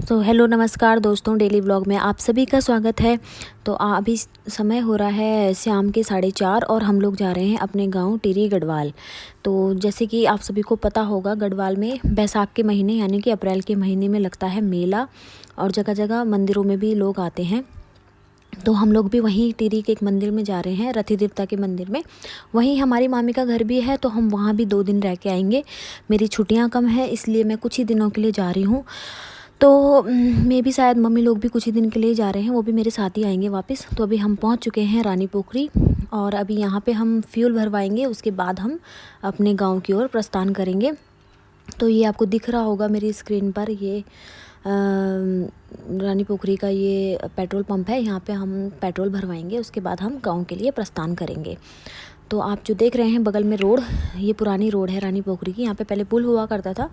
तो हेलो नमस्कार दोस्तों, डेली व्लॉग में आप सभी का स्वागत है। तो अभी समय हो रहा है शाम के 4:30 और हम लोग जा रहे हैं अपने गांव टिहरी गढ़वाल। तो जैसे कि आप सभी को पता होगा, गढ़वाल में बैसाख के महीने यानी कि अप्रैल के महीने में लगता है मेला और जगह जगह मंदिरों में भी लोग आते हैं। तो हम लोग भी वहीं टिहरी के एक मंदिर में जा रहे हैं, रथी देवता के मंदिर में। वहीं हमारी मामी का घर भी है, तो हम वहाँ भी 2 दिन रह के आएंगे। मेरी छुट्टियाँ कम है, इसलिए मैं कुछ ही दिनों के लिए जा रही हूँ। तो मैं भी, शायद मम्मी लोग भी कुछ ही दिन के लिए जा रहे हैं, वो भी मेरे साथ ही आएंगे वापस। तो अभी हम पहुंच चुके हैं रानी पोखरी और अभी यहाँ पे हम फ्यूल भरवाएंगे, उसके बाद हम अपने गांव की ओर प्रस्थान करेंगे। तो ये आपको दिख रहा होगा मेरी स्क्रीन पर, ये रानी पोखरी का ये पेट्रोल पंप है। यहाँ पे हम पेट्रोल भरवाएंगे, उसके बाद हम गांव के लिए प्रस्थान करेंगे। तो आप जो देख रहे हैं बगल में रोड, ये पुरानी रोड है रानी पोखरी की। यहाँ पे पहले पुल हुआ करता था,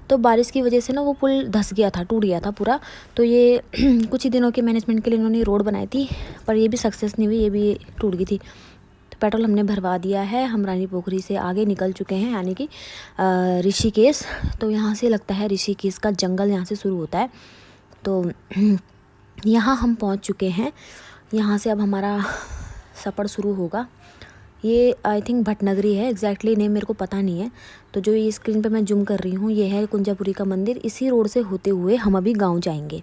तो बारिश की वजह से ना वो पुल धंस गया था, टूट गया था पूरा। तो ये कुछ ही दिनों के मैनेजमेंट के लिए इन्होंने रोड बनाई थी, पर ये भी सक्सेस नहीं हुई, ये भी टूट गई थी। तो पेट्रोल हमने भरवा दिया है। हम रानी पोखरी से आगे निकल चुके हैं, यानी कि ऋषिकेश। तो यहाँ से लगता है ऋषिकेश का जंगल यहाँ से शुरू होता है। तो यहाँ हम पहुँच चुके हैं। यहाँ से अब हमारा सफ़र शुरू होगा। ये आई थिंक भटनगरी है, एग्जैक्टली नेम मेरे को पता नहीं है। तो जो ये स्क्रीन पे मैं जूम कर रही हूँ, ये है कुंजापुरी का मंदिर। इसी रोड से होते हुए हम अभी गांव जाएंगे।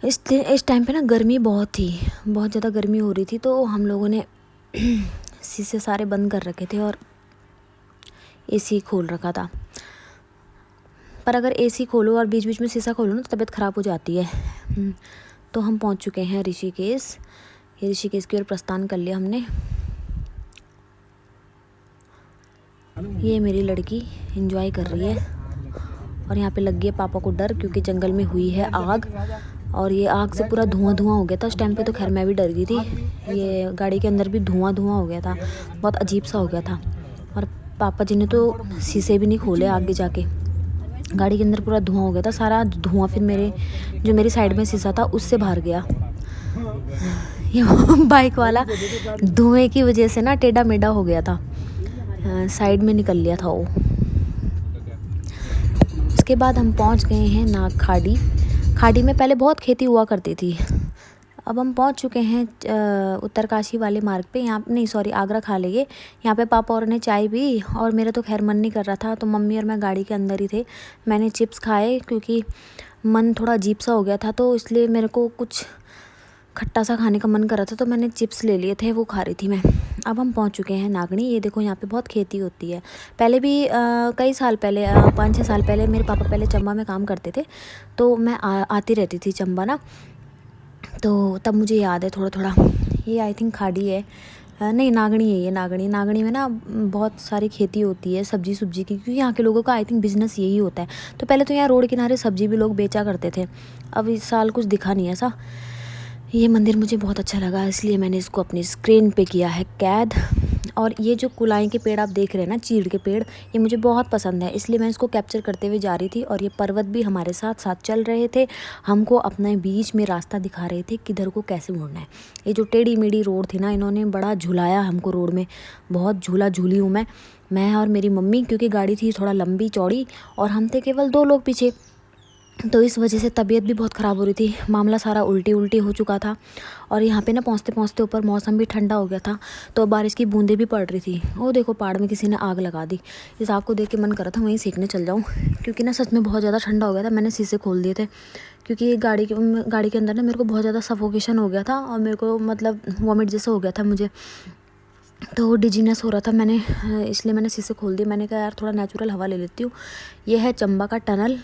इस टाइम पे ना गर्मी बहुत थी, बहुत ज़्यादा गर्मी हो रही थी। तो हम लोगों ने शीशे सारे बंद कर रखे थे और एसी खोल रखा था। पर अगर एसी खोलो और बीच बीच में शीशा खोलो ना, तो तबीयत ख़राब हो जाती है। तो हम पहुँच चुके हैं ऋषिकेश। ये ऋषिकेश की ओर प्रस्थान कर लिया हमने। ये मेरी लड़की एंजॉय कर रही है और यहाँ पे लग गई है पापा को डर, क्योंकि जंगल में हुई है आग और ये आग से पूरा धुआं धुआं हो गया था। उस टाइम पे तो खैर मैं भी डर गई थी। ये गाड़ी के अंदर भी धुआं धुआं हो गया था, बहुत अजीब सा हो गया था। और पापा जी ने तो शीशे भी नहीं खोले आगे जाके, गाड़ी के अंदर पूरा धुआं हो गया था। सारा धुआं फिर मेरी साइड में शीशा था उससे बाहर गया। ये बाइक वाला धुएं की वजह से ना टेढ़ा मेढ़ा हो गया था, साइड में निकल लिया था वो। उसके बाद हम पहुंच गए हैं नाग खाड़ी। खाड़ी में पहले बहुत खेती हुआ करती थी। अब हम पहुंच चुके हैं उत्तरकाशी वाले मार्ग पे। यहाँ नहीं, सॉरी, आगरा खा लेंगे। यहाँ पे पापा और ने चाय पी और मेरा तो खैर मन नहीं कर रहा था, तो मम्मी और मैं गाड़ी के अंदर ही थे। मैंने चिप्स खाए क्योंकि मन थोड़ा अजीब सा हो गया था, तो इसलिए मेरे को कुछ खट्टा सा खाने का मन कर रहा था, तो मैंने चिप्स ले लिए थे, वो खा रही थी मैं। अब हम पहुंच चुके हैं नागनी। ये देखो, यहाँ पे बहुत खेती होती है। पहले भी कई साल पहले, 5-6 साल पहले मेरे पापा पहले चंबा में काम करते थे, तो मैं आती रहती थी चंबा ना। तो तब मुझे याद है थोड़ा थोड़ा। ये आई थिंक खाड़ी है, नहीं नागनी है ये। नागनी में ना बहुत सारी खेती होती है सब्जी की, क्योंकि यहाँ के लोगों का आई थिंक बिज़नेस यही होता है। तो पहले तो यहाँ रोड किनारे सब्जी भी लोग बेचा करते थे, अब इस साल कुछ दिखा नहीं ऐसा। ये मंदिर मुझे बहुत अच्छा लगा, इसलिए मैंने इसको अपनी स्क्रीन पे किया है कैद। और ये जो कुलाई के पेड़ आप देख रहे हैं ना, चीड़ के पेड़, ये मुझे बहुत पसंद है, इसलिए मैं इसको कैप्चर करते हुए जा रही थी। और ये पर्वत भी हमारे साथ साथ चल रहे थे, हमको अपने बीच में रास्ता दिखा रहे थे किधर को कैसे मुड़ना है। ये जो टेढ़ी मेढ़ी रोड थी ना, इन्होंने बड़ा झुलाया हमको रोड में, बहुत झूला झूली हूँ मैं और मेरी मम्मी, क्योंकि गाड़ी थी थोड़ा लंबी चौड़ी और हम थे केवल 2 लोग पीछे। तो इस वजह से तबीयत भी बहुत ख़राब हो रही थी, मामला सारा उल्टी हो चुका था। और यहाँ पे ना पहुँचते पहुँचते ऊपर मौसम भी ठंडा हो गया था, तो बारिश की बूंदें भी पड़ रही थी। वो देखो, पहाड़ में किसी ने आग लगा दी। इस आग को देख के मन कर रहा था वहीं सीखने चल जाऊँ, क्योंकि ना सच में बहुत ज़्यादा ठंडा हो गया था। मैंने शीशे खोल दिए थे, क्योंकि गाड़ी के अंदर ना मेरे को बहुत ज़्यादा सफोकेशन हो गया था और मेरे को मतलब वॉमिट जैसा हो गया था मुझे, तो डिजीनेस हो रहा था। इसलिए मैंने शीशे खोल दिए। मैंने कहा यार थोड़ा नेचुरल हवा ले लेती हूँ। ये है चंबा का टनल।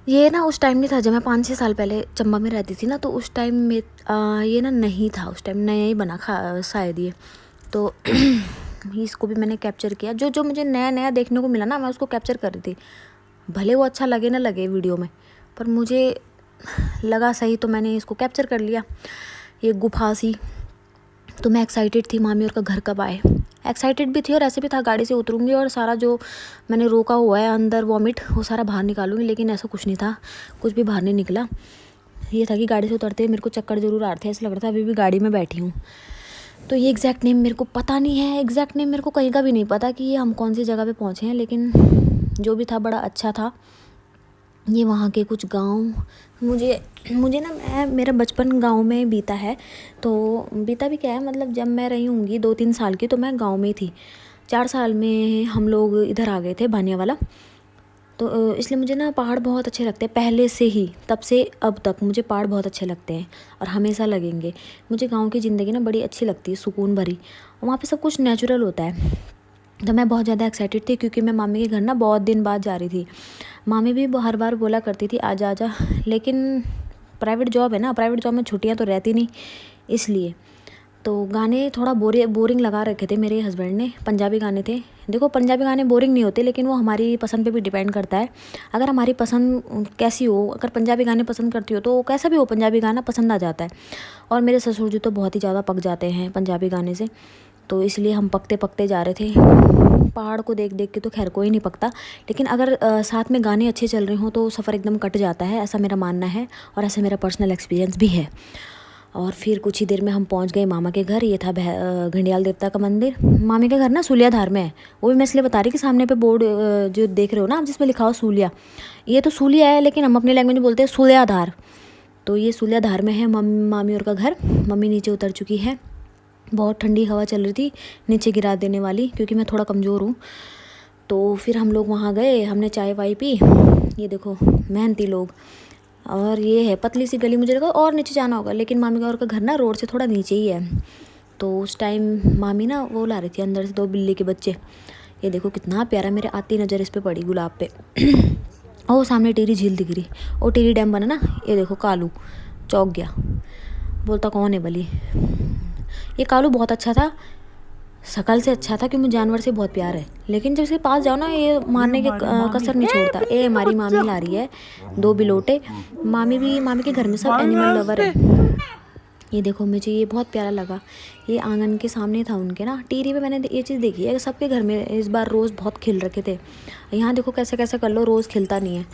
ये ना उस टाइम नहीं था जब मैं 5-6 साल पहले चंबा में रहती थी ना, तो उस टाइम में ये ना नहीं था, उस टाइम नया ही बना शायद ये। तो इसको भी मैंने कैप्चर किया। जो मुझे नया देखने को मिला ना, मैं उसको कैप्चर कर रही थी। भले वो अच्छा लगे ना लगे वीडियो में, पर मुझे लगा सही, तो मैंने इसको कैप्चर कर लिया। ये गुफा सी, तो मैं एक्साइटेड थी मामी और का घर कब आए। एक्साइटेड भी थी और ऐसे भी था, गाड़ी से उतरूँगी और सारा जो मैंने रोका हुआ है अंदर वॉमिट, वो सारा बाहर निकालूंगी। लेकिन ऐसा कुछ नहीं था, कुछ भी बाहर नहीं निकला। ये था कि गाड़ी से उतरते मेरे को चक्कर ज़रूर आ रहे थे, ऐसा लग रहा था अभी भी गाड़ी में बैठी हूँ। तो ये एग्जैक्ट नेम मेरे को पता नहीं है, एग्जैक्ट नेम मेरे को कहीं का भी नहीं पता कि ये हम कौन सी जगह पे पहुँचे हैं, लेकिन जो भी था बड़ा अच्छा था। ये वहाँ के कुछ गांव। मुझे मुझे ना मेरा बचपन गांव में बीता है। तो बीता भी क्या है, मतलब जब मैं रही होंगी 2-3 साल की, तो मैं गांव में ही थी। 4 साल में हम लोग इधर आ गए थे बानियावाला। तो इसलिए मुझे ना पहाड़ बहुत अच्छे लगते हैं पहले से ही, तब से अब तक मुझे पहाड़ बहुत अच्छे लगते हैं और हमेशा लगेंगे। मुझे गांव की ज़िंदगी ना बड़ी अच्छी लगती है, सुकून भरी। वहाँ पे सब कुछ नेचुरल होता है। तो मैं बहुत ज़्यादा एक्साइटेड थी क्योंकि मैं मामी के घर ना बहुत दिन बाद जा रही थी। मामी भी हर बार बोला करती थी आजा आजा, लेकिन प्राइवेट जॉब है ना, प्राइवेट जॉब में छुट्टियां तो रहती नहीं, इसलिए। तो गाने थोड़ा बोरिंग लगा रखे थे मेरे हस्बैंड ने, पंजाबी गाने थे। देखो पंजाबी गाने बोरिंग नहीं होते, लेकिन वो हमारी पसंद पे भी डिपेंड करता है। अगर हमारी पसंद कैसी हो, अगर पंजाबी गाने पसंद करती हो तो कैसा भी हो पंजाबी गाना पसंद आ जाता है। और मेरे ससुर जी तो बहुत ही ज़्यादा पक जाते हैं पंजाबी गाने से, तो इसलिए हम पकते पकते जा रहे थे। पहाड़ को देख देख के तो खैर कोई नहीं पकता, लेकिन अगर साथ में गाने अच्छे चल रहे हों तो सफ़र एकदम कट जाता है, ऐसा मेरा मानना है और ऐसा मेरा पर्सनल एक्सपीरियंस भी है। और फिर कुछ ही देर में हम पहुंच गए मामा के घर। ये था घंडियाल देवता का मंदिर। मामी का घर ना सूलियाधार में है। वो भी मैं इसलिए बता रही कि सामने पे बोर्ड जो देख रहे हो ना आप, जिसमें लिखा हो सूलिया, ये तो सूलिया है, लेकिन हम अपनी लैंग्वेज में बोलते हैं सूलियाधार। तो ये सूलियाधार में है मामी और का घर। मम्मी नीचे उतर चुकी है। बहुत ठंडी हवा चल रही थी, नीचे गिरा देने वाली, क्योंकि मैं थोड़ा कमज़ोर हूँ। तो फिर हम लोग वहाँ गए, हमने चाय वाय पी। ये देखो मेहनती लोग। और ये है पतली सी गली, मुझे लगा और नीचे जाना होगा, लेकिन मामी का और का घर ना रोड से थोड़ा नीचे ही है। तो उस टाइम मामी ना वो ला रही थी अंदर से 2 बिल्ली के बच्चे। ये देखो कितना प्यारा, मेरे आती नज़र इस पे पड़ी गुलाब पे। और सामने टिहरी झील दिख रही, और टिहरी डैम बना ना। ये देखो कालू चौंक गया, बोलता कौन है बली। ये कालू बहुत अच्छा था, शकल से अच्छा था, क्योंकि जानवर से बहुत प्यार है, लेकिन जब इसके पास जाओ ना ये मारने के कसर नहीं छोड़ता। ये हमारी मामी ला रही है 2 बिलोटे। मामी के घर में सब एनिमल लवर है। ये देखो मुझे ये बहुत प्यारा लगा। ये आंगन के सामने था उनके ना। टीरी में मैंने ये चीज़ देखी है, सबके घर में इस बार रोज़ बहुत खिल रखे थे। यहाँ देखो कैसे कैसे कर लो, रोज़ खिलता नहीं है।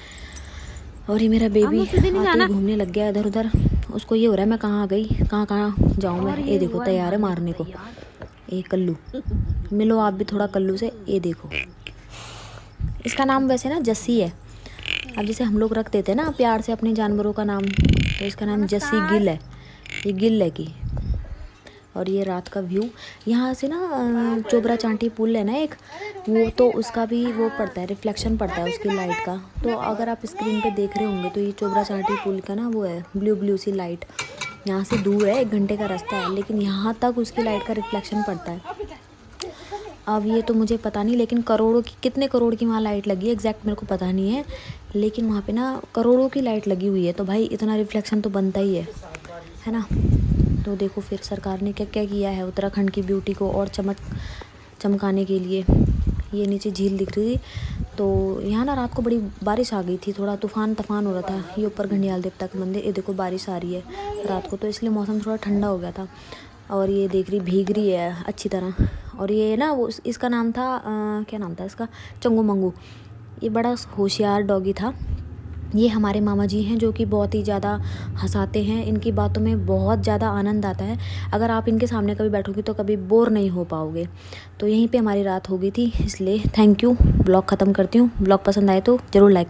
और ये मेरा बेबी आते घूमने लग गया इधर उधर। उसको ये हो रहा है मैं कहाँ गई, कहाँ जाऊँ मैं। ये देखो तैयार है मारने को। ये कल्लू, मिलो आप भी थोड़ा कल्लू से। ये देखो, इसका नाम वैसे ना जस्सी है। अब जैसे हम लोग रख देते हैं ना प्यार से अपने जानवरों का नाम, तो इसका नाम जस्सी गिल है। ये गिल है की। और ये रात का व्यू यहाँ से ना, चोबरा चांटी पुल है ना एक, वो तो उसका भी वो पड़ता है, रिफ्लेक्शन पड़ता है उसकी लाइट का। तो अगर आप स्क्रीन पे देख रहे होंगे तो ये चोबरा चांटी पुल का ना वो है ब्लू सी लाइट। यहाँ से दूर है, 1 घंटे का रास्ता है, लेकिन यहाँ तक उसकी लाइट का रिफ्लेक्शन पड़ता है। अब ये तो मुझे पता नहीं, लेकिन करोड़ों की, कितने करोड़ की वहाँ लाइट लगी है एग्जैक्ट मेरे को पता नहीं है, लेकिन वहाँ पे ना करोड़ों की लाइट लगी हुई है। तो भाई इतना रिफ्लेक्शन तो बनता ही है ना। तो देखो फिर सरकार ने क्या क्या किया है उत्तराखंड की ब्यूटी को और चमकाने के लिए। ये नीचे झील दिख रही थी। तो यहाँ ना रात को बड़ी बारिश आ गई थी, थोड़ा तूफान हो रहा था। ये ऊपर घंडियाल देवता का मंदिर, ये देखो बारिश आ रही है रात को, तो इसलिए मौसम थोड़ा ठंडा हो गया था। और ये देख रही भीग रही है अच्छी तरह। और ये ना वो इसका नाम था क्या नाम था इसका, चंगू मंगू। ये बड़ा होशियार डॉगी था। ये हमारे मामा जी हैं जो कि बहुत ही ज़्यादा हंसाते हैं, इनकी बातों में बहुत ज़्यादा आनंद आता है। अगर आप इनके सामने कभी बैठोगे तो कभी बोर नहीं हो पाओगे। तो यहीं पे हमारी रात हो गई थी, इसलिए थैंक यू। ब्लॉग ख़त्म करती हूँ। ब्लॉग पसंद आए तो ज़रूर लाइक करें।